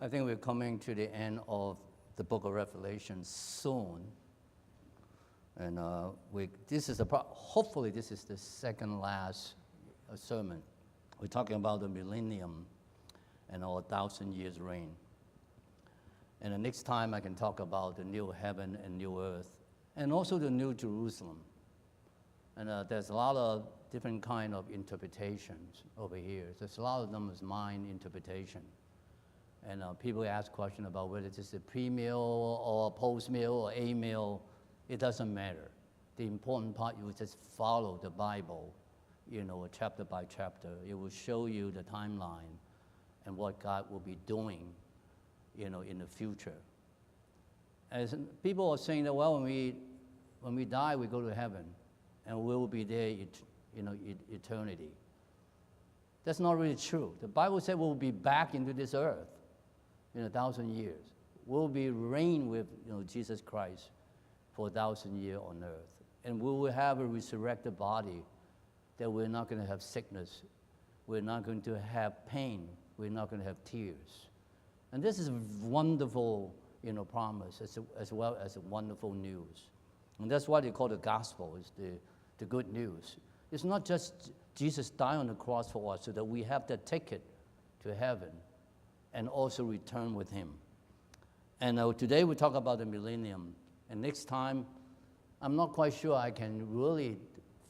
I think we're coming to the end of the book of Revelation soon. And hopefully this is the second last sermon. We're talking about the millennium and our 1,000 years reign. And the next time I can talk about the new heaven and new earth, and also the new Jerusalem. And there's a lot of different kind of interpretations over here. There's a lot of them is mind interpretation. And people ask questions about whether this is a pre-mill or post-mill or a-mill. It doesn't matter. The important part, you just follow the Bible, chapter by chapter. It will show you the timeline and what God will be doing, in the future. As people are saying that, well, when we die, we go to heaven, and we will be there, eternity. That's not really true. The Bible said we'll be back into this earth in 1,000 years. We'll be reign with Jesus Christ for 1,000 years on earth. And we will have a resurrected body that we're not going to have sickness. We're not going to have pain. We're not going to have tears. And this is a wonderful promise as well as a wonderful news. And that's why they call the gospel is the good news. It's not just Jesus died on the cross for us so that we have that ticket to heaven and also return with him. And today we talk about the millennium. And next time, I'm not quite sure I can really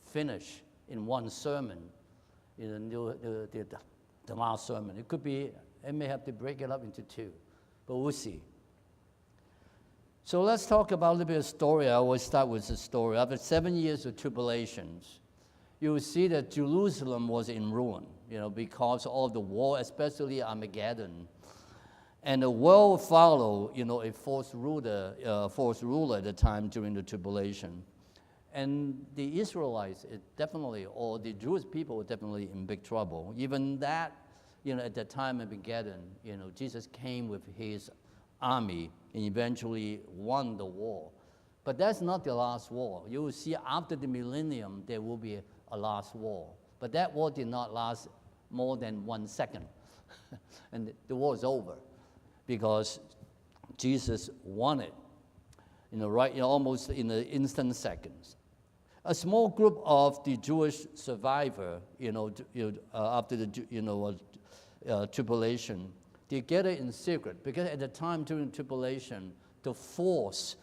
finish in one sermon, the last sermon. I may have to break it up into two, but we'll see. So let's talk about a little bit of story. I always start with the story. After 7 years of tribulations, you will see that Jerusalem was in ruin, because of the war, especially Armageddon. And the world followed, a false ruler at the time during the tribulation. And the Israelites, or the Jewish people were definitely in big trouble. Even that, at the time of Armageddon, Jesus came with his army and eventually won the war. But that's not the last war. You will see after the millennium, there will be a last war. But that war did not last more than 1 second. And the war is over because Jesus won it, almost in the instant seconds. A small group of the Jewish survivor, after the tribulation, they get it in secret because at the time during tribulation, the false,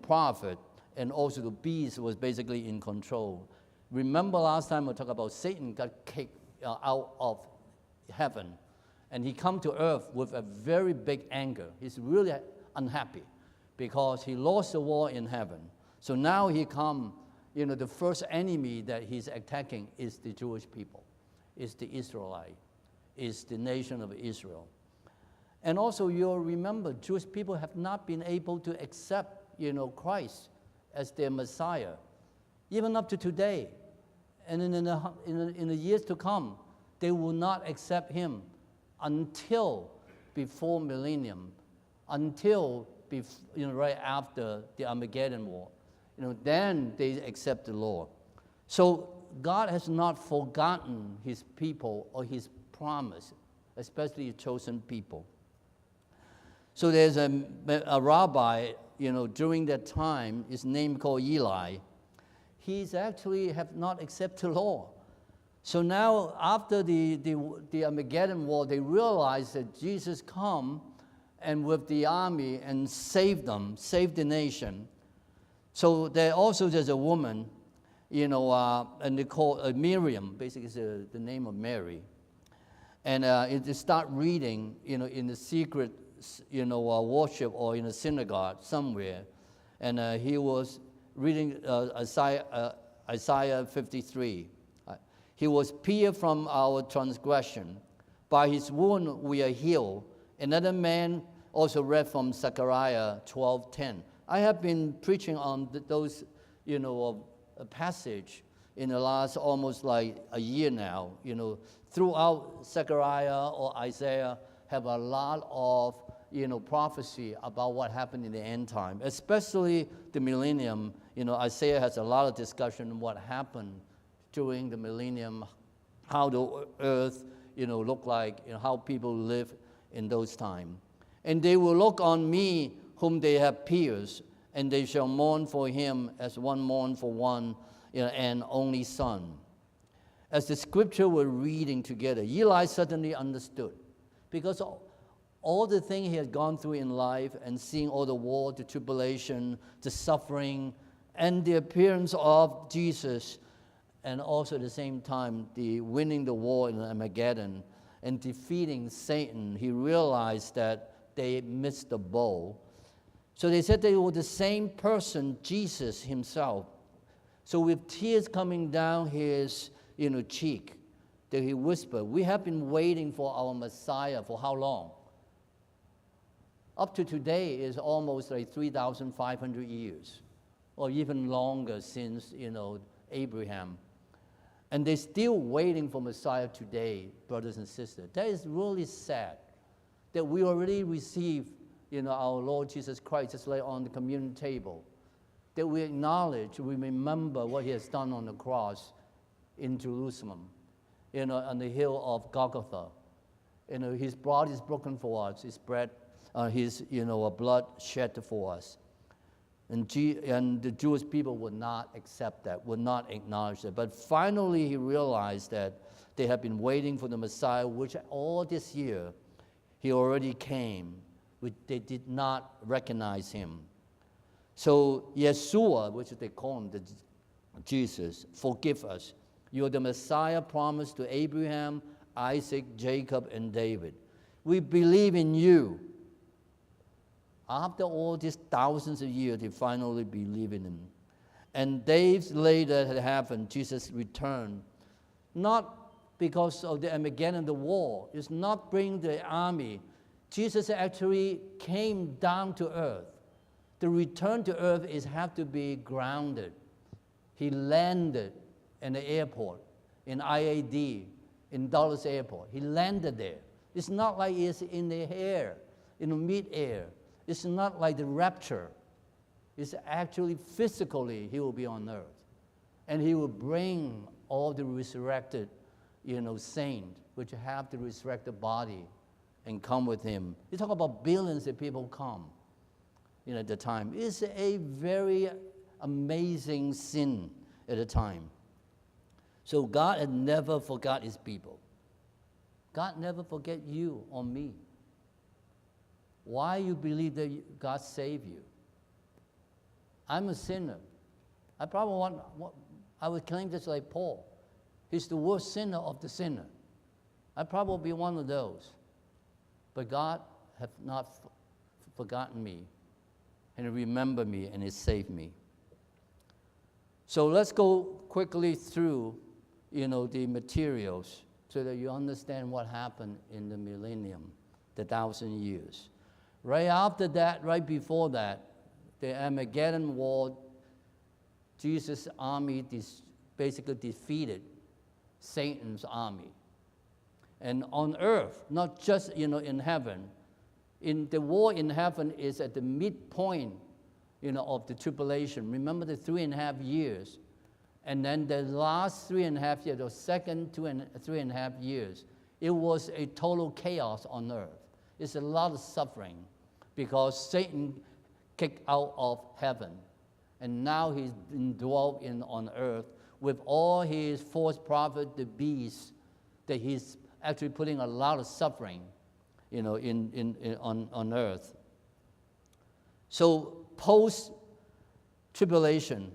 prophet and also the beast was basically in control. Remember last time we talked about Satan got kicked out of heaven, and he come to earth with a very big anger. He's really unhappy because he lost the war in heaven. So now he come, the first enemy that he's attacking is the Jewish people, is the Israelite, is the nation of Israel. And also you'll remember, Jewish people have not been able to accept, Christ as their Messiah, even up to today. And in the years to come, they will not accept him until before millennium, until right after the Armageddon war. Then they accept the Lord. So God has not forgotten his people or his promise, especially chosen people. So there's a rabbi, during that time, his name called Eli. He's actually have not accepted the law. So now after the Armageddon war, they realized that Jesus come and with the army and saved them, saved the nation. So there's a woman, and they call Miriam, basically it's the name of Mary. And they start reading, in the secret, worship or in a synagogue somewhere. And he was reading Isaiah 53. He was pierced from our transgression. By his wound we are healed. Another man also read from Zechariah 12:10. I have been preaching on those, passage in the last almost like a year now. Throughout Zechariah or Isaiah have a lot of, prophecy about what happened in the end time, especially the millennium. Isaiah has a lot of discussion on what happened during the millennium, how the earth, look like, how people live in those times. And they will look on me whom they have pierced, and they shall mourn for him as one mourn for one, and only son. As the scripture were reading together, Eli suddenly understood, because all the things he had gone through in life and seeing all the war, the tribulation, the suffering, and the appearance of Jesus, and also at the same time, the winning the war in Armageddon and defeating Satan, he realized that they missed the boat. So they said they were the same person, Jesus himself. So with tears coming down his cheek, that he whispered, "We have been waiting for our Messiah for how long?" Up to today is almost like 3,500 years, or even longer since, Abraham. And they're still waiting for Messiah today, brothers and sisters. That is really sad, that we already received, our Lord Jesus Christ, just like on the communion table, that we acknowledge, we remember what he has done on the cross in Jerusalem, on the hill of Golgotha. His body is broken for us, his blood shed for us. And the Jewish people would not accept that, would not acknowledge that. But finally he realized that they had been waiting for the Messiah, which all this year he already came. They did not recognize him. So Yeshua, which they call him, Jesus, forgive us. You are the Messiah promised to Abraham, Isaac, Jacob, and David. We believe in you. After all these thousands of years, they finally believe in him. And days later had happened, Jesus returned. Not because of the Armageddon, the war. It's not bringing the army. Jesus actually came down to earth. The return to earth have to be grounded. He landed in the airport, in IAD, in Dulles Airport. He landed there. It's not like it's in the air, in mid-air. It's not like the rapture. It's actually physically he will be on earth. And he will bring all the resurrected, saints, which have the resurrected body, and come with him. You talk about billions of people come, at the time. It's a very amazing scene at the time. So God had never forgot his people. God never forget you or me. Why you believe that God saved you? I'm a sinner. I would claim this like Paul. He's the worst sinner of the sinner. I'd probably be one of those. But God have not forgotten me, and he remembered me, and he saved me. So let's go quickly through, the materials so that you understand what happened in the millennium, the 1,000 years. Right after that, right before that, the Armageddon War, Jesus' army basically defeated Satan's army. And on earth, not just in heaven, in the war in heaven is at the midpoint of the tribulation. Remember the 3.5 years. And then the last 3.5 years, the second 3.5 years, it was a total chaos on earth. It's a lot of suffering because Satan kicked out of heaven. And now he's indwelt on earth with all his false prophet, the beast, that he's actually putting a lot of suffering, on earth. So post-tribulation,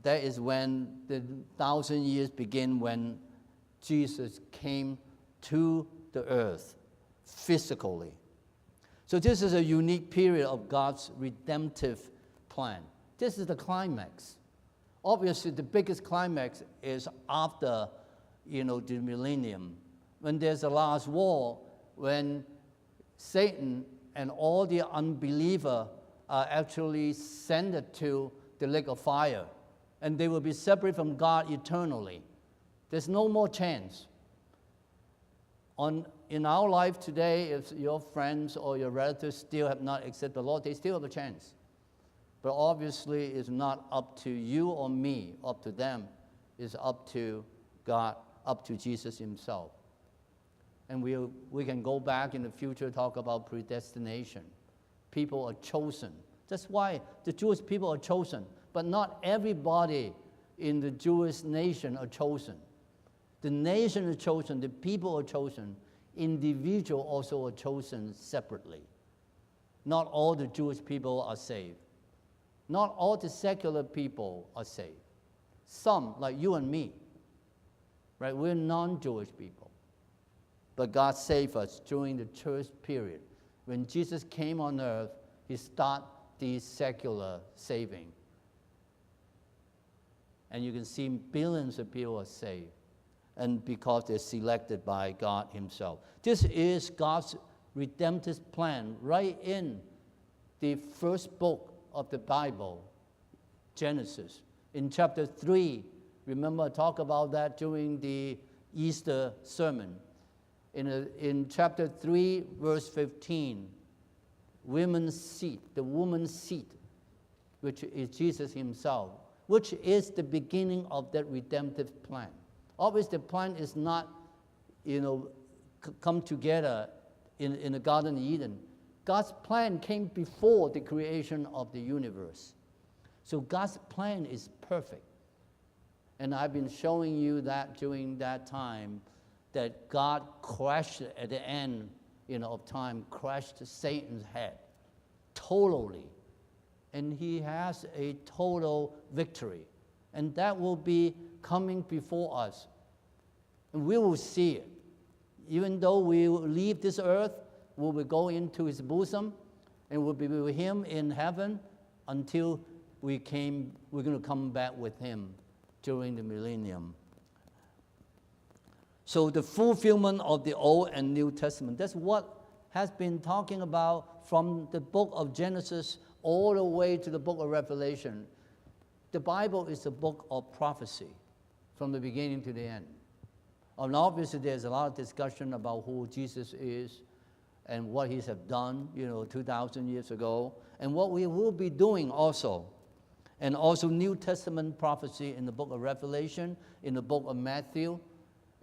that is when the 1,000 years begin, when Jesus came to the earth physically. So this is a unique period of God's redemptive plan. This is the climax. Obviously, the biggest climax is after, the millennium, when there's a last war, when Satan and all the unbeliever are actually sent to the lake of fire, and they will be separate from God eternally. There's no more chance. In our life today, if your friends or your relatives still have not accepted the Lord, they still have a chance. But obviously, it's not up to you or me, up to them. It's up to God, up to Jesus himself. And we can go back in the future, talk about predestination. people are chosen. That's why the Jewish people are chosen. But not everybody in the Jewish nation are chosen. The nation is chosen, the people are chosen, individuals also are chosen separately. Not all the Jewish people are saved. Not all the secular people are saved. Some, like you and me, right? We're non-Jewish people. But God saved us during the church period. When Jesus came on earth, he started the secular saving. And you can see billions of people are saved. And because they're selected by God himself. This is God's redemptive plan right in the first book of the Bible, Genesis. In chapter 3, remember I talked about that during the Easter sermon. In chapter 3, verse 15, women's seed, the woman's seed, which is Jesus himself, which is the beginning of that redemptive plan. Obviously, the plan is not, come together in the Garden of Eden. God's plan came before the creation of the universe. So God's plan is perfect. And I've been showing you that during that time, that God crushed at the end of time, crushed Satan's head totally. And he has a total victory. And that will be coming before us. And we will see it. Even though we will leave this earth, we will go into his bosom and we'll be with him in heaven until we're going to come back with him during the millennium. So the fulfillment of the Old and New Testament, that's what has been talking about from the book of Genesis all the way to the book of Revelation. The Bible is a book of prophecy from the beginning to the end. And obviously there's a lot of discussion about who Jesus is and what he has done, 2,000 years ago, and what we will be doing also. And also New Testament prophecy in the book of Revelation, in the book of Matthew,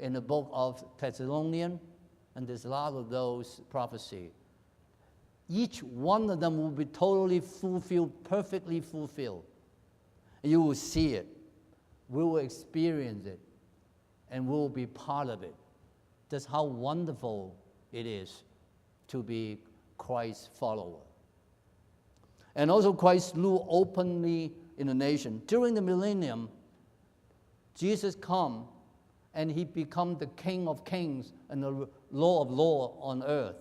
in the book of Thessalonians, and there's a lot of those prophecy. Each one of them will be totally fulfilled, perfectly fulfilled. And you will see it. We will experience it. And we will be part of it. That's how wonderful it is to be Christ's follower. And also Christ ruled openly in the nation. During the millennium, Jesus come and he become the King of kings and the Lord of lords on earth.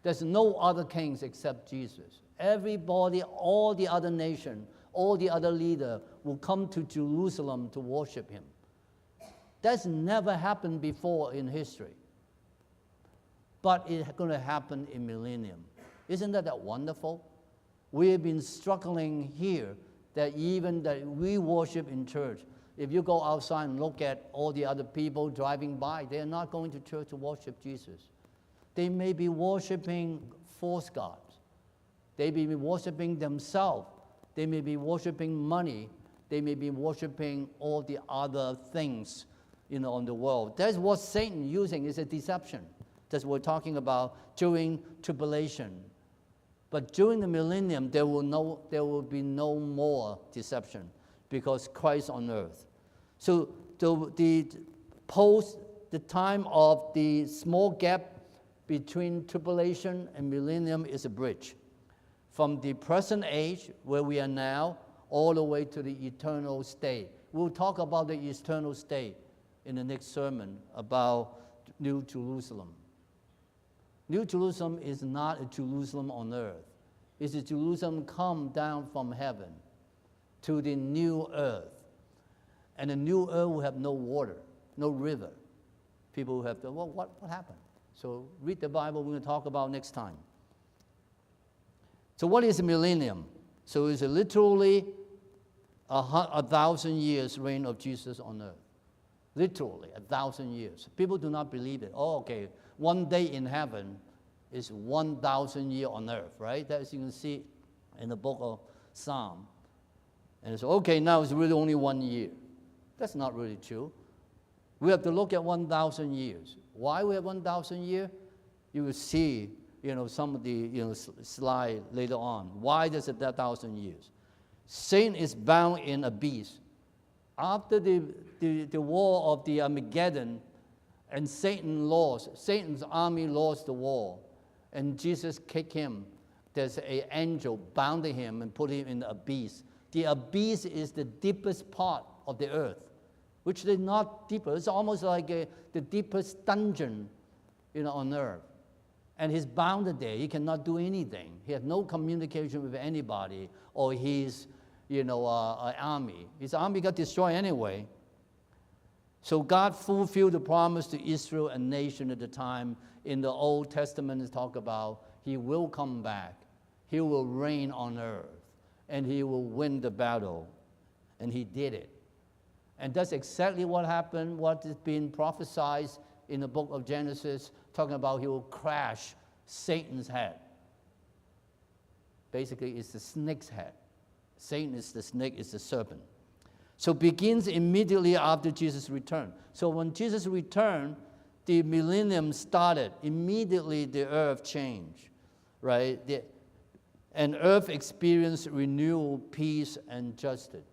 There's no other kings except Jesus. Everybody, all the other nations, all the other leaders will come to Jerusalem to worship him. That's never happened before in history. But it's going to happen in millennium. Isn't that wonderful? We have been struggling here that even that we worship in church. If you go outside and look at all the other people driving by, they're not going to church to worship Jesus. They may be worshiping false gods. They may be worshiping themselves. They may be worshiping money. They may be worshiping all the other things in the world. That's what Satan using is a deception. That's what we're talking about during tribulation. But during the millennium, there will be no more deception because Christ on earth. So the time of the small gap between tribulation and millennium is a bridge. From the present age, where we are now, all the way to the eternal state. We'll talk about the eternal state in the next sermon about New Jerusalem. New Jerusalem is not a Jerusalem on earth. It's a Jerusalem come down from heaven to the new earth. And the new earth will have no water, no river. People will have to, well, what happened? So read the Bible, we're going to talk about next time. So what is a millennium? So it's literally 1,000 years reign of Jesus on earth. Literally 1,000 years. People do not believe it. Oh, okay, one day in heaven is 1,000 years on earth, right? That's you can see in the book of Psalm. And it's okay, now it's really only 1 year. That's not really true. We have to look at 1,000 years. Why we have 1,000 years? You will see some of the slide later on. Why does it 1,000 years? Satan is bound in abyss. After the war of the Armageddon, and Satan's army lost the war, and Jesus kicked him. There's an angel bounded him and put him in the abyss. The abyss is the deepest part of the earth, which is not deeper. It's almost like the deepest dungeon, on earth. And he's bounded there. He cannot do anything. He has no communication with anybody or his, army. His army got destroyed anyway. So God fulfilled the promise to Israel, a nation at the time. In the Old Testament, it talk about he will come back. He will reign on earth. And he will win the battle. And he did it. And that's exactly what happened, what has been prophesied in the book of Genesis, talking about he will crash Satan's head. Basically, it's the snake's head. Satan is the snake, is the serpent. So begins immediately after Jesus' return. So when Jesus returned, the millennium started. Immediately the earth changed, right? And earth experienced renewal, peace, and justice.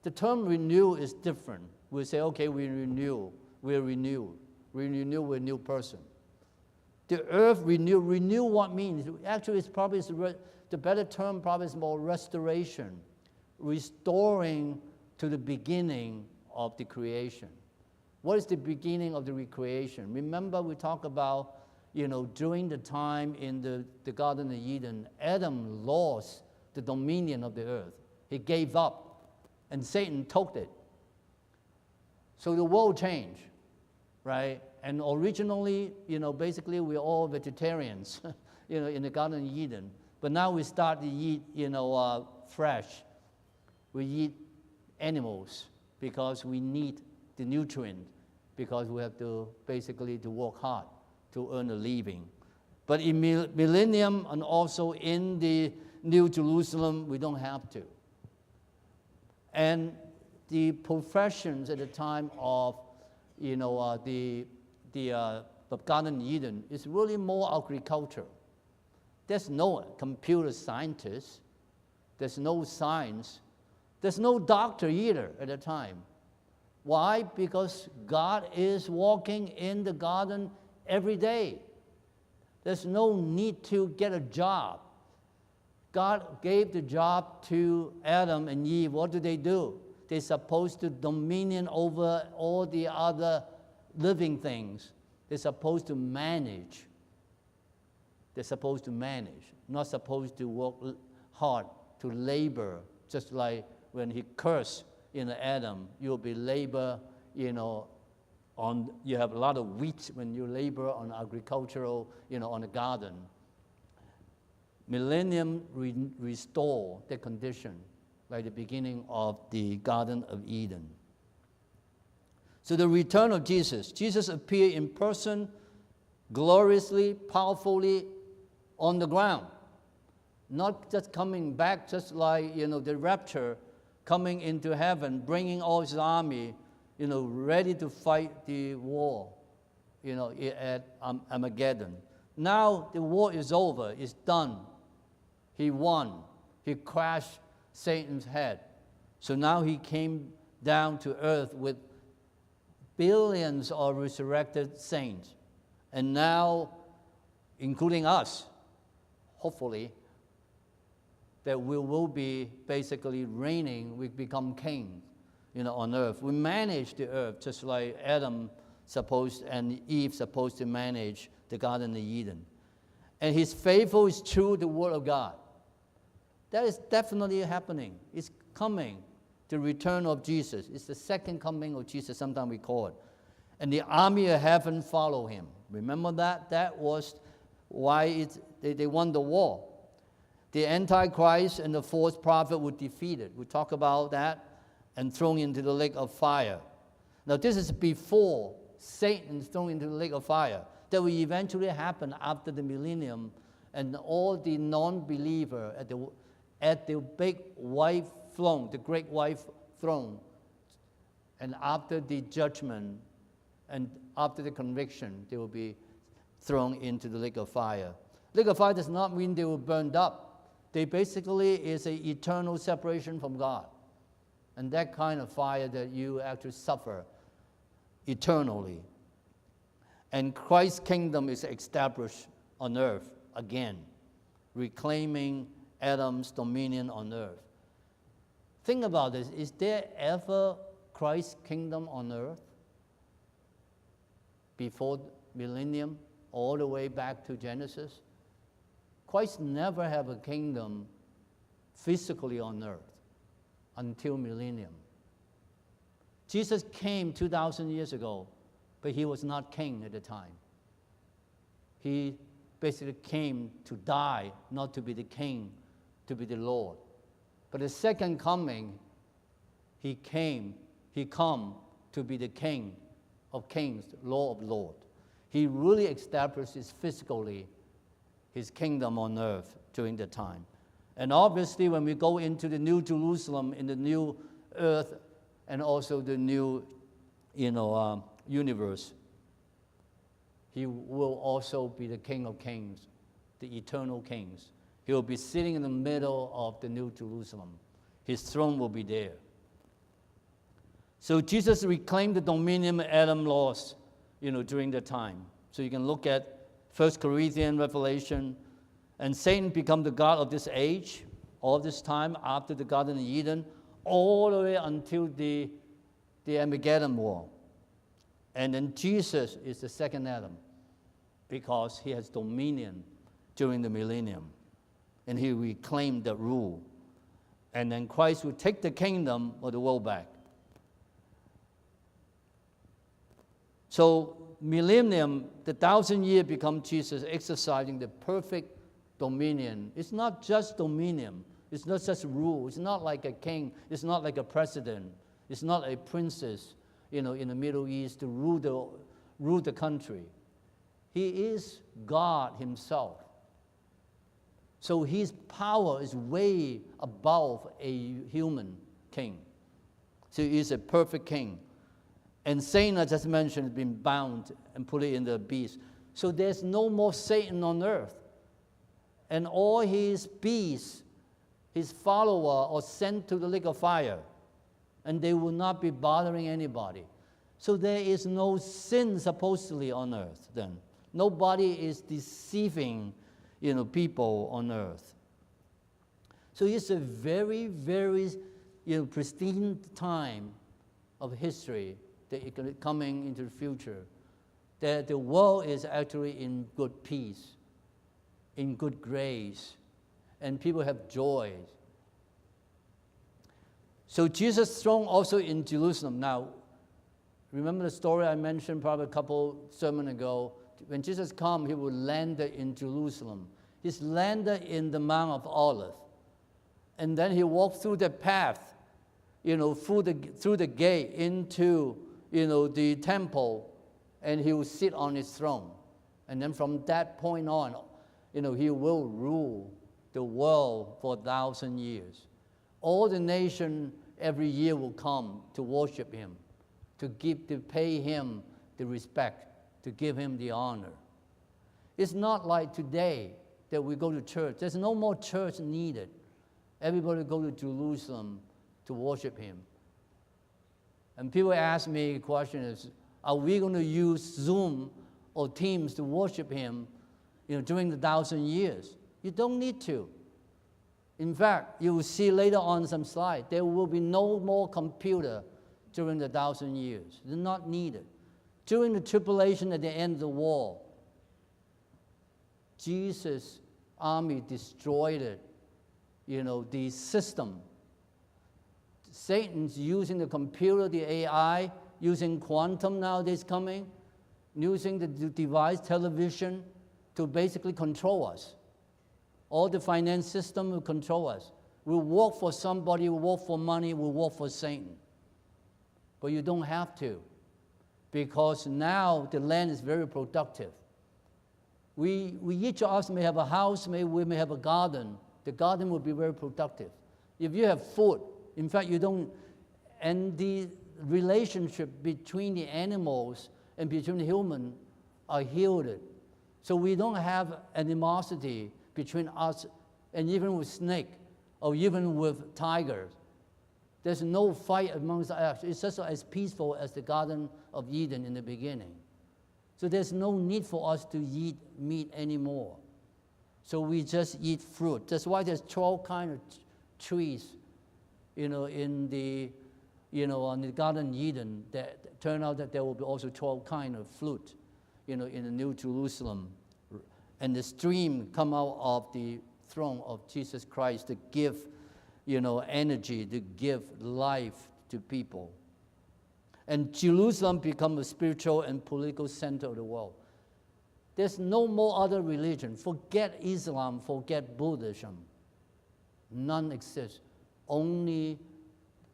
The term renew is different. We say, okay, we're renewed. We renew with a new person. The earth renew. Renew what means? Actually, it's probably the better term probably is more restoration, restoring to the beginning of the creation. What is the beginning of the recreation? Remember we talked about, during the time in the Garden of Eden, Adam lost the dominion of the earth. He gave up, and Satan took it. So the world changed, right? And originally, basically we're all vegetarians, in the Garden of Eden. But now we start to eat, fresh. We eat animals because we need the nutrient, because we have to basically to work hard to earn a living. But in millennium and also in the New Jerusalem, we don't have to. And the professions at the time of, the Garden of Eden is really more agriculture. There's no computer scientist. There's no science. There's no doctor either at the time. Why? Because God is walking in the garden every day. There's no need to get a job. God gave the job to Adam and Eve. What do? They're supposed to dominion over all the other living things. They're supposed to manage. They're supposed to manage, not supposed to work hard, to labor, just like when he cursed Adam, you'll be labor, you have a lot of wheat when you labor on agricultural, on the garden. Millennium restore the condition, like the beginning of the Garden of Eden. So the return of Jesus appeared in person, gloriously, powerfully on the ground. Not just coming back, just like, the rapture, coming into heaven, bringing all his army, ready to fight the war, at Armageddon. Now the war is over, it's done. He won. He crashed Satan's head. So now he came down to earth with billions of resurrected saints. And now, including us, hopefully, that we will be basically reigning, we become kings, on earth. We manage the earth just like Adam and Eve supposed to manage the Garden of Eden. And he's faithful, is true to the Word of God. That is definitely happening. It's coming, the return of Jesus. It's the second coming of Jesus, sometimes we call it. And the army of heaven follow him. Remember that? That was why they won the war. The Antichrist and the false prophet were defeated. We talk about that and thrown into the lake of fire. Now this is before Satan is thrown into the lake of fire. That will eventually happen after the millennium, and all the non-believer at the big white throne, the great white throne, and after the judgment and after the conviction, they will be thrown into the lake of fire. Lake of fire does not mean they were burned up. They basically is an eternal separation from God. And that kind of fire that you actually suffer eternally. And Christ's kingdom is established on earth again, reclaiming Adam's dominion on earth. Think about this. Is there ever Christ's kingdom on earth before millennium, all the way back to Genesis? Christ never had a kingdom physically on earth until millennium. Jesus came 2,000 years ago, but he was not king at the time. He basically came to die, not to be the king, to be the Lord. But the second coming, he come to be the King of kings, Lord of lords. He really establishes physically his kingdom on earth during the time. And obviously when we go into the New Jerusalem, in the new earth, and also the new universe, he will also be the King of kings, the eternal kings. He will be sitting in the middle of the New Jerusalem. His throne will be there. So Jesus reclaimed the dominion Adam lost, during the time. So you can look at 1 Corinthians, Revelation, and Satan become the god of this age, all this time after the Garden of Eden, all the way until the Armageddon war. And then Jesus is the second Adam because he has dominion during the millennium. And he reclaimed the rule. And then Christ will take the kingdom of the world back. So millennium, the 1,000 years become Jesus exercising the perfect dominion. It's not just dominion. It's not just rule. It's not like a king. It's not like a president. It's not a princess, in the Middle East to rule the country. He is God himself. So his power is way above a human king. So he is a perfect king. And Satan, I just mentioned, has been bound and put in the beast. So there's no more Satan on earth. And all his beasts, his follower, are sent to the lake of fire. And they will not be bothering anybody. So there is no sin supposedly on earth then. Nobody is deceiving people on earth. So it's a very, very pristine time of history that is coming into the future, that the world is actually in good peace, in good grace, and people have joy. So Jesus' throne also in Jerusalem. Now, remember the story I mentioned probably a couple sermons ago? When Jesus come, he will land in Jerusalem. He's landed in the Mount of Olives. And then he walked through the path, through the gate into, the temple, and he will sit on his throne. And then from that point on, he will rule the world for 1,000 years. All the nation every year will come to worship him, to pay him the respect, to give him the honor. It's not like today that we go to church. There's no more church needed. Everybody go to Jerusalem to worship him. And people ask me questions, are we going to use Zoom or Teams to worship him during the 1,000 years? You don't need to. In fact, you will see later on some slide, there will be no more computer during the 1,000 years. They're not needed. During the tribulation at the end of the war, Jesus' army destroyed it, the system. Satan's using the computer, the AI, using quantum nowadays coming, using the device, television, to basically control us. All the finance system will control us. We'll work for somebody, we'll work for money, we'll work for Satan. But you don't have to, because now the land is very productive. We each of us may have a house, we may have a garden. The garden will be very productive. If you have food, in fact, and the relationship between the animals and between the human are healed. So we don't have animosity between us, and even with snake, or even with tigers. There's no fight amongst us. It's just as peaceful as the Garden of Eden in the beginning. So there's no need for us to eat meat anymore. So we just eat fruit. That's why there's 12 kinds of trees, in the, on the Garden of Eden. That turn out that there will be also 12 kinds of fruit, in the New Jerusalem. And the stream come out of the throne of Jesus Christ to give, energy, to give life to people. And Jerusalem become a spiritual and political center of the world. There's no more other religion. Forget Islam, forget Buddhism. None exists. Only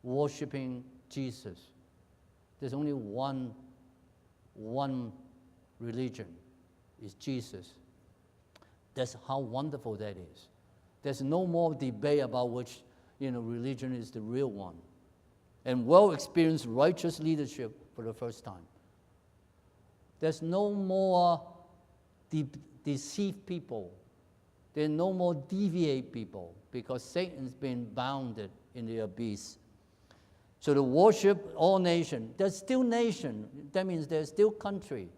worshiping Jesus. There's only one religion. It's Jesus. That's how wonderful that is. There's no more debate about which religion is the real one. And well-experienced righteous leadership for the first time. There's no more deceive people. There's no more deviate people because Satan's been bounded in the abyss. So to worship all nations, there's still nation. That means there's still country.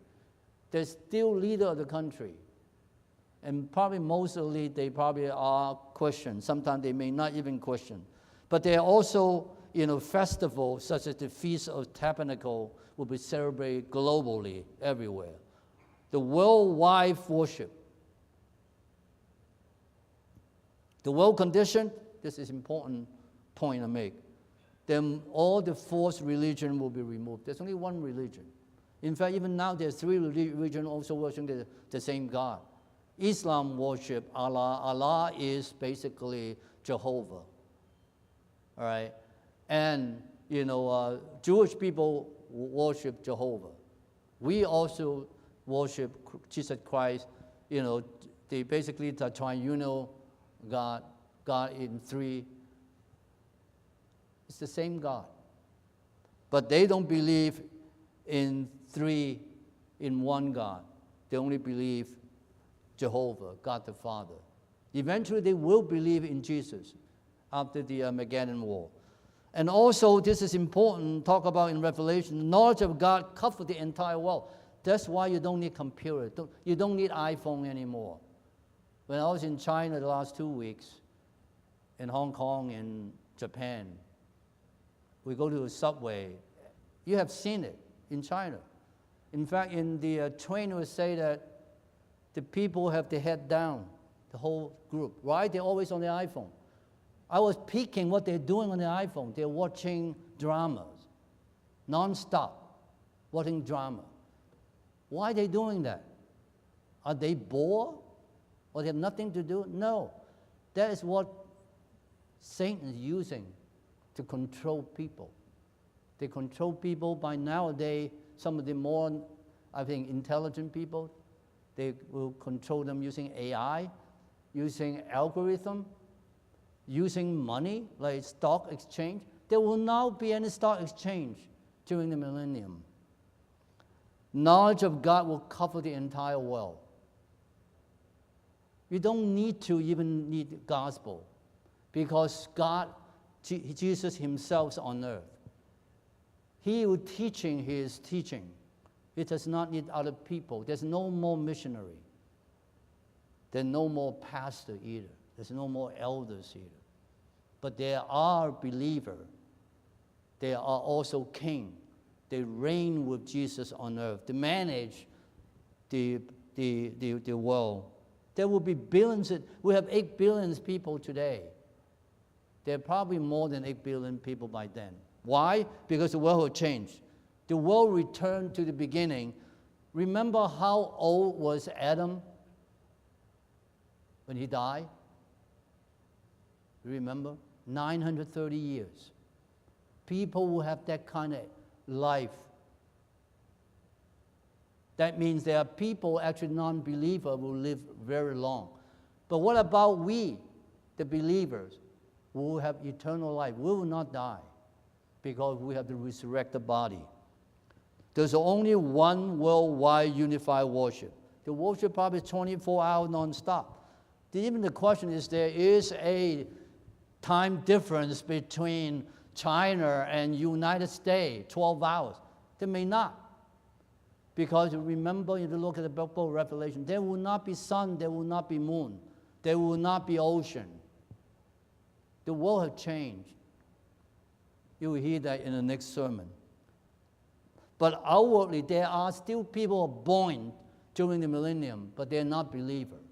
There's still leader of the country. And probably mostly they probably are Christian. Sometimes they may not even Christian. But there are also, festivals such as the Feast of Tabernacle will be celebrated globally, everywhere. The worldwide worship. The world condition, this is an important point to make. Then all the false religion will be removed. There's only one religion. In fact, even now there's 3 religions also worshiping the same God. Islam worship Allah. Allah is basically Jehovah. All right? And, Jewish people worship Jehovah. We also worship Jesus Christ. They basically the triune God in 3. It's the same God. But they don't believe in 3 in one God. They only believe Jehovah, God the Father. Eventually they will believe in Jesus after the Armageddon War. And also, this is important, talk about in Revelation, knowledge of God covers the entire world. That's why you don't need computer. You don't need iPhone anymore. When I was in China the last 2 weeks, in Hong Kong and Japan, we go to a subway. You have seen it in China. In fact, in the train, we say that the people have their head down, the whole group. Why? They're always on their iPhone. I was peeking what they're doing on their iPhone. They're watching dramas, non-stop, watching drama. Why are they doing that? Are they bored? Or they have nothing to do? No. That is what Satan is using to control people. They control people by nowadays, some of the more, intelligent people, they will control them using AI, using algorithm, using money, like stock exchange. There will not be any stock exchange during the millennium. Knowledge of God will cover the entire world. You don't need to even need the gospel because God, Jesus himself is on earth. He will teaching his teaching. He does not need other people. There's no more missionary. There's no more pastor either. There's no more elders either. But there are believers. There are also kings. They reign with Jesus on earth. They manage the world. There will be billions. We have 8 billion people today. There are probably more than 8 billion people by then. Why? Because the world will change. The world returned to the beginning. Remember how old was Adam when he died? You remember? 930 years. People who have that kind of life. That means there are people, actually non-believers, who live very long. But what about we, the believers, who have eternal life? We will not die because we have the resurrected body. There's only one worldwide unified worship. The worship probably 24 hours nonstop. Even the question is, there is a time difference between China and United States, 12 hours. There may not. Because remember, if you look at the book of Revelation, there will not be sun, there will not be moon, there will not be ocean. The world has changed. You will hear that in the next sermon. But outwardly, there are still people born during the millennium, but they're not believers.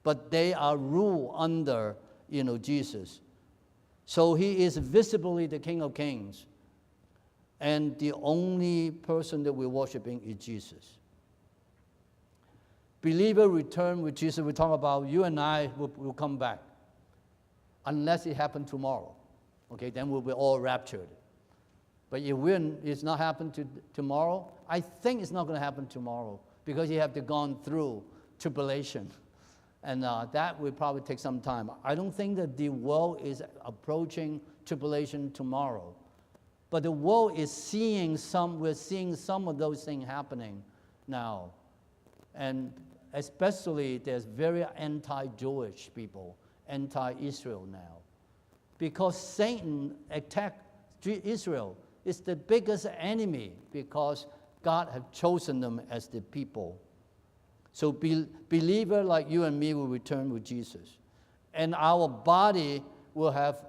But they are ruled under, Jesus. So he is visibly the King of Kings. And the only person that we're worshiping is Jesus. Believer return with Jesus, we talk about, you and I will come back. Unless it happens tomorrow. Okay, then we'll be all raptured. But if it's not happening tomorrow, I think it's not going to happen tomorrow because you have to gone through tribulation. And that will probably take some time. I don't think that the world is approaching tribulation tomorrow. But the world is we're seeing some of those things happening now. And especially there's very anti-Jewish people, anti-Israel now. Because Satan attacked Israel. It's the biggest enemy because God has chosen them as the people. So believer like you and me will return with Jesus. And our body will have,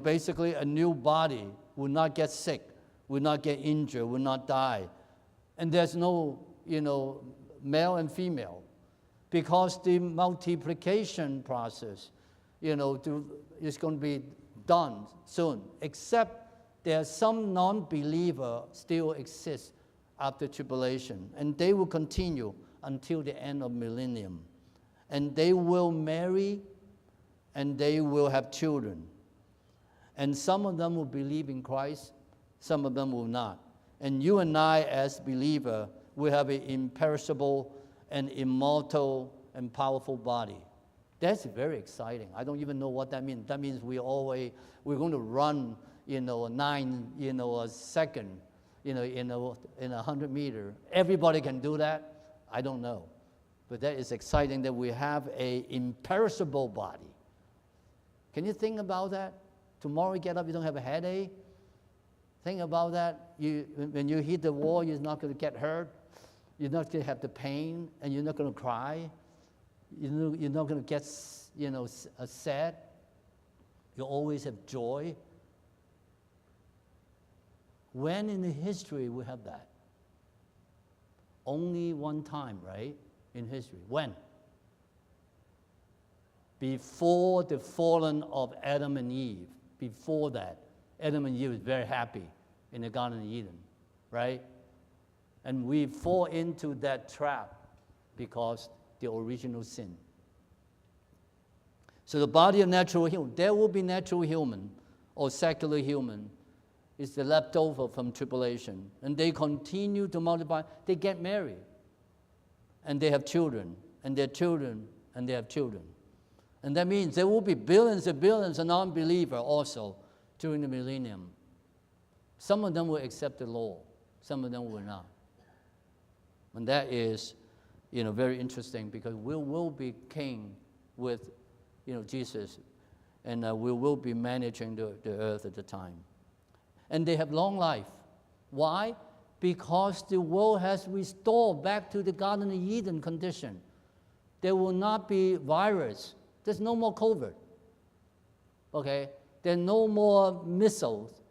basically a new body, will not get sick, will not get injured, will not die. And there's no, male and female. Because the multiplication process, is going to be done soon. Except there are some non-believer still exist after tribulation. And they will continue until the end of millennium. And they will marry and they will have children. And some of them will believe in Christ, some of them will not. And you and I, as believers, will have an imperishable and immortal and powerful body. That's very exciting. I don't even know what that means. That means we're going to run, a second, in 100 meters. Everybody can do that. I don't know. But that is exciting that we have an imperishable body. Can you think about that? Tomorrow you get up, you don't have a headache. Think about that. When you hit the wall, you're not going to get hurt. You're not going to have the pain, and you're not going to cry. You're not going to get, sad. You always have joy. When in the history we have that? Only one time, right? In history. When? Before the fallen of Adam and Eve. Before that, Adam and Eve was very happy in the Garden of Eden, right? And we fall into that trap because the original sin. So the body of natural human, there will be natural human or secular human, is the leftover from tribulation. And they continue to multiply. They get married. And they have children. And their children. And they have children. And that means there will be billions and billions of non-believers also during the millennium. Some of them will accept the law. Some of them will not. And that is, very interesting because we will be king with, Jesus. And we will be managing the earth at the time. And they have long life. Why? Because the world has restored back to the Garden of Eden condition. There will not be virus. There's no more COVID. Okay? There are no more missiles.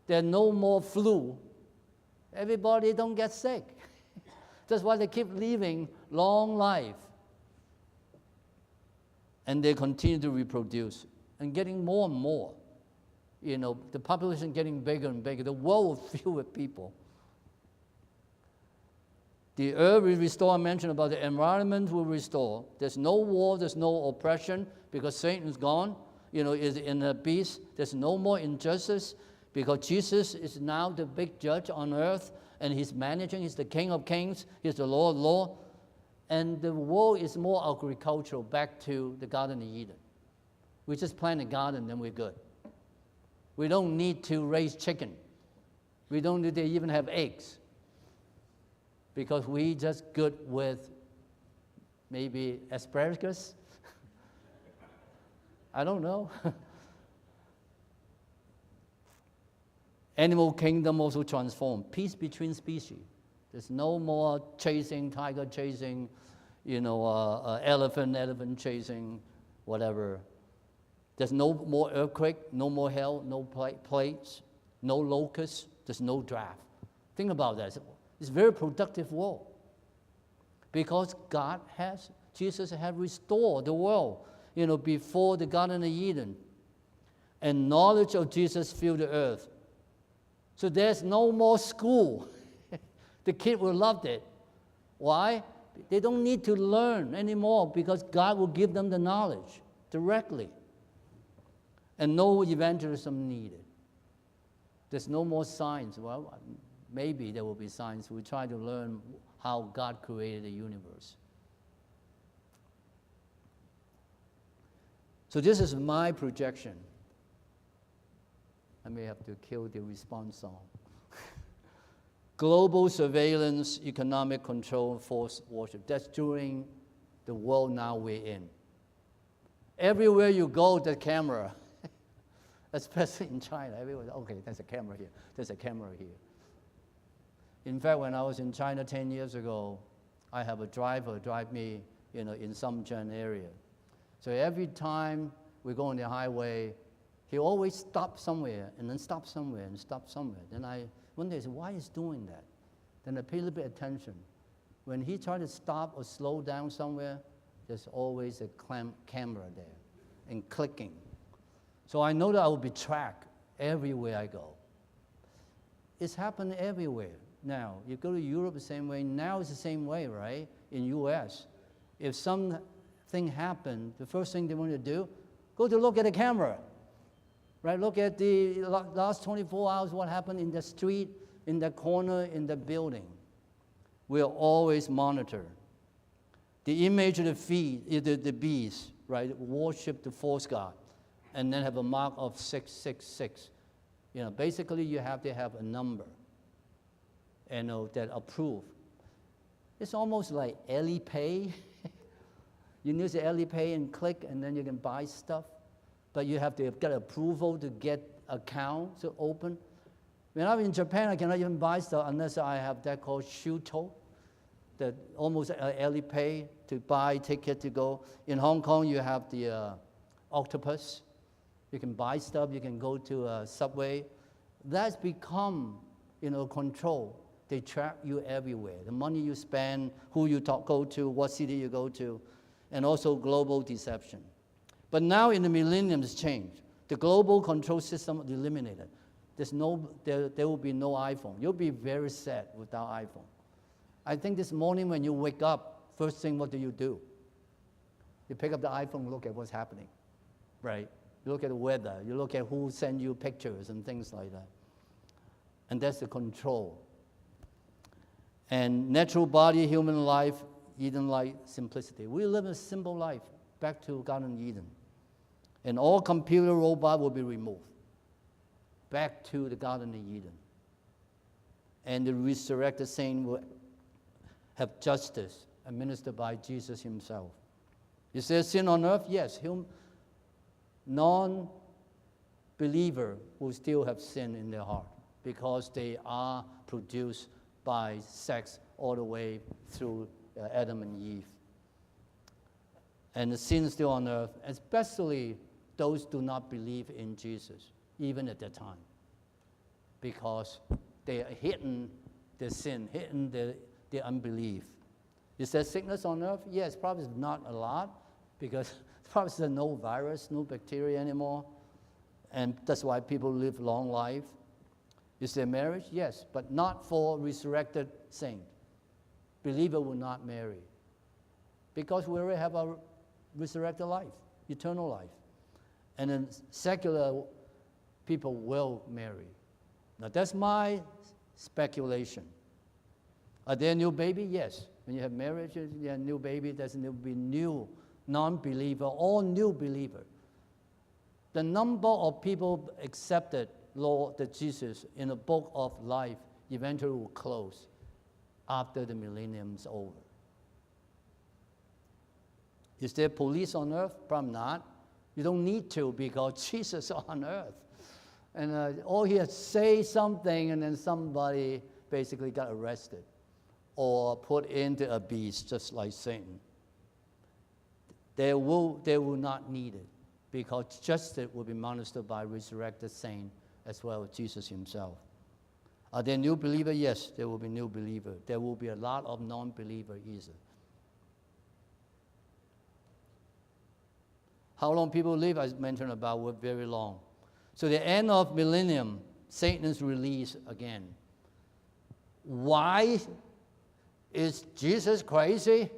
There are no more flu. Everybody don't get sick. That's why they keep living long life. And they continue to reproduce and getting more and more. The population getting bigger and bigger. The world will fill with people. The earth will restore. I mentioned about the environment will restore. There's no war, there's no oppression because Satan's gone, is in the beast. There's no more injustice because Jesus is now the big judge on earth and he's managing. He's the King of Kings. He's the Lord of Lords. And the world is more agricultural back to the Garden of Eden. We just plant a garden, then we're good. We don't need to raise chicken. We don't need to even have eggs. Because we just good with, maybe asparagus. I don't know. Animal kingdom also transformed. Peace between species. There's no more chasing, tiger chasing, elephant chasing, whatever. There's no more earthquake, no more hail, no plagues, no locusts, there's no drought. Think about that. It's a very productive world. Because Jesus had restored the world, before the Garden of Eden. And knowledge of Jesus filled the earth. So there's no more school. The kid will love it. Why? They don't need to learn anymore because God will give them the knowledge directly. And no evangelism needed. There's no more science. Well, maybe there will be science. We try to learn how God created the universe. So this is my projection. I may have to kill the response song. Global surveillance, economic control, force worship. That's during the world now we're in. Everywhere you go, the camera. Especially in China, everyone, okay, there's a camera here, there's a camera here. In fact, when I was in China 10 years ago, I have a driver drive me, in Shenzhen area. So every time we go on the highway, he always stops somewhere, and then stops somewhere, and stops somewhere. Then one day I said, why is he doing that? Then I pay a little bit attention. When he tries to stop or slow down somewhere, there's always a camera there, and clicking. So I know that I will be tracked everywhere I go. It's happened everywhere now. You go to Europe the same way. Now it's the same way, right? In U.S. If something happened, the first thing they want to do, go to look at the camera. Right? Look at the last 24 hours, what happened in the street, in the corner, in the building. We'll always monitor. The image of the beast, right? Worship the false god. And then have a mark of 666. Basically you have to have a number, that approve. It's almost like Alipay. You use the Alipay and click, and then you can buy stuff. But you have to get approval to get account to open. When I'm in Japan, I cannot even buy stuff unless I have that called Shuto, that almost Alipay to buy ticket to go. In Hong Kong, you have the Octopus. You can buy stuff, you can go to a Subway. That's become, control. They track you everywhere. The money you spend, who you go to, what city you go to, and also global deception. But now in the millennium, it's changed. The global control system is eliminated. There will be no iPhone. You'll be very sad without iPhone. I think this morning when you wake up, first thing, what do? You pick up the iPhone and look at what's happening, right? You look at the weather, you look at who sent you pictures and things like that. And that's the control. And natural body, human life, Eden-like simplicity. We live a simple life, back to Garden of Eden. And all computer robot will be removed. Back to the Garden of Eden. And the resurrected saint will have justice administered by Jesus himself. Is there sin on earth? Yes. Non-believer will still have sin in their heart because they are produced by sex all the way through Adam and Eve. And the sin is still on earth, especially those do not believe in Jesus, even at that time, because they are hidden their sin, hidden their unbelief. Is there sickness on earth? Yes, probably not a lot, because probably there's no virus, no bacteria anymore, and that's why people live long life. Is there marriage? Yes, but not for resurrected saint. Believer will not marry, because we already have a resurrected life, eternal life. And then secular people will marry. Now that's my speculation. Are there new baby? Yes. When you have marriage, you have new baby, there's will be new non-believer or new believer. The number of people accepted Lord Jesus in the book of life eventually will close after the millennium is over. Is there police on earth? Probably not. You don't need to because Jesus is on earth. And all he has to say something and then somebody basically got arrested or put into a beast just like Satan. They will not need it because justice will be administered by resurrected saint as well as Jesus himself. Are there new believers? Yes, there will be new believers. There will be a lot of non-believers either. How long people live, I mentioned about, were very long. So the end of millennium, Satan is released again. Why is Jesus crazy?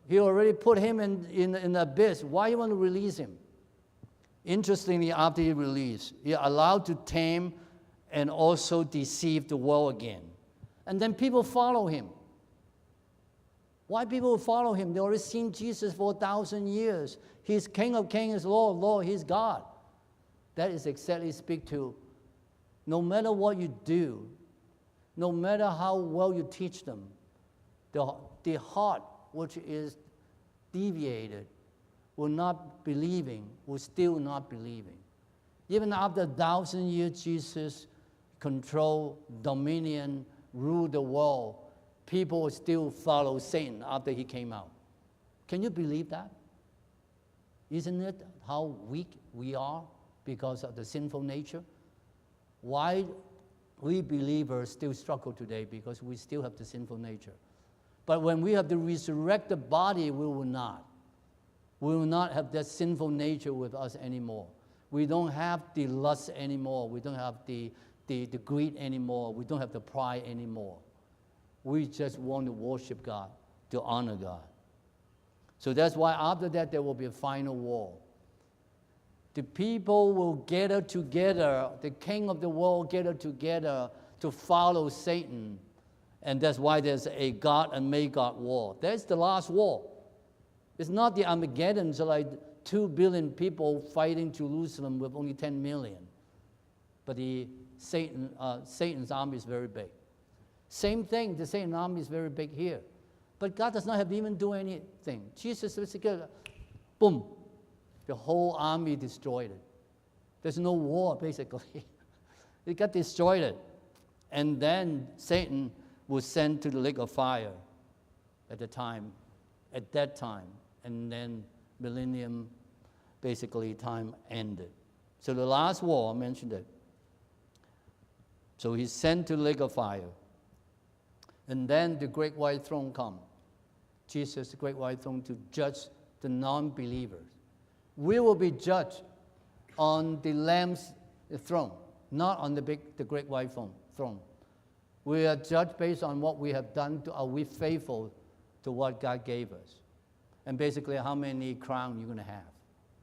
He already put him in the abyss. Why you want to release him? Interestingly, after he released, he allowed to tame and also deceive the world again. And then people follow him. Why people follow him? They already seen Jesus for 1,000 years. He's King of Kings, Lord of Lords, he's God. That is exactly speak to, no matter what you do, no matter how well you teach them, the heart which is deviated will not believing, will still not believing. Even after 1,000 years, Jesus control, dominion, rule the world, people still follow Satan after he came out. Can you believe that? Isn't it how weak we are because of the sinful nature? Why we believers still struggle today? Because we still have the sinful nature. But when we have the resurrected body, we will not. We will not have that sinful nature with us anymore. We don't have the lust anymore. We don't have the greed anymore. We don't have the pride anymore. We just want to worship God, to honor God. So that's why after that there will be a final war. The people will gather together, the king of the world gather together to follow Satan. And that's why there's a God and Magog war. That's the last war. It's not the Armageddon, so like 2 billion people fighting Jerusalem with only 10 million. But Satan's army is very big. Same thing, the Satan army is very big here. But God does not have to even do anything. Jesus basically, boom, the whole army destroyed it. There's no war, basically. It got destroyed. And then Satan was sent to the lake of fire at that time. And then millennium, basically, time ended. So the last war, I mentioned it. So he's sent to the lake of fire. And then the great white throne comes. Jesus, the great white throne, to judge the non-believers. We will be judged on the Lamb's throne, not on the great white throne. We are judged based on what we have done. Are we faithful to what God gave us? And basically, how many crowns you're going to have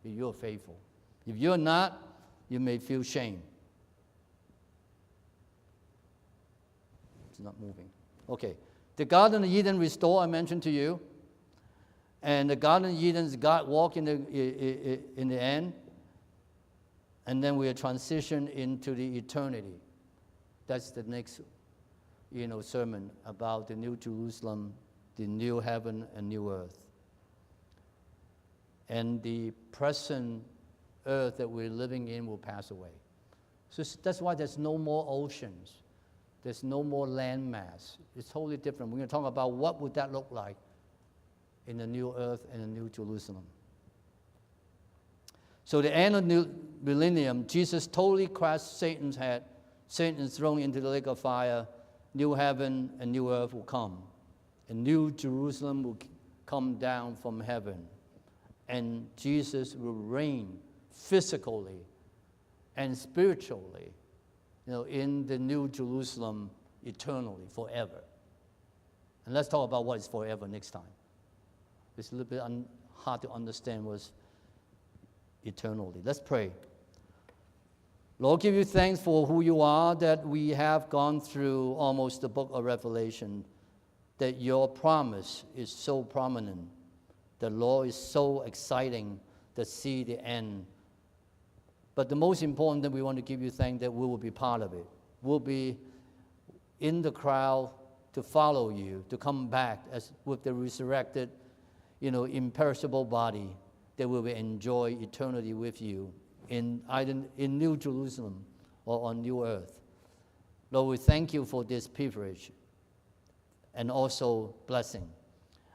if you're faithful. If you're not, you may feel shame. It's not moving. Okay. The Garden of Eden restored, I mentioned to you. And the Garden of Eden, God walked in the end. And then we are transitioned into the eternity. That's the next sermon about the New Jerusalem, the new heaven and new earth. And the present earth that we're living in will pass away. So that's why there's no more oceans. There's no more land mass. It's totally different. We're going to talk about what would that look like in the new earth and the new Jerusalem. So the end of the millennium, Jesus totally crushed Satan's head. Satan is thrown into the lake of fire. New heaven and new earth will come. And new Jerusalem will come down from heaven. And Jesus will reign physically and spiritually, in the new Jerusalem eternally, forever. And let's talk about what is forever next time. It's a little bit hard to understand what's eternally. Let's pray. Lord, give you thanks for who you are, that we have gone through almost the book of Revelation, that your promise is so prominent. The Lord is so exciting to see the end. But the most important that we want to give you thanks that we will be part of it. We'll be in the crowd to follow you, to come back as with the resurrected, imperishable body that we will enjoy eternity with you in either in New Jerusalem or on new earth. Lord, we thank you for this privilege and also blessing.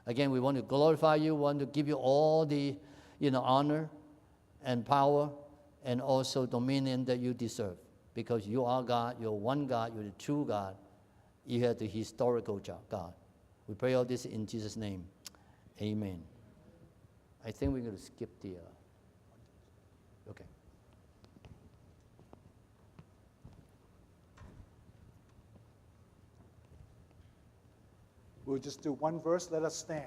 Again, we want to glorify you, want to give you all the honor and power and also dominion that you deserve, because you are God, you're one God, you're the true God. You are the historical God. We pray all this in Jesus' name. Amen. I think we're going to skip the... okay. We'll just do one verse. Let us stand.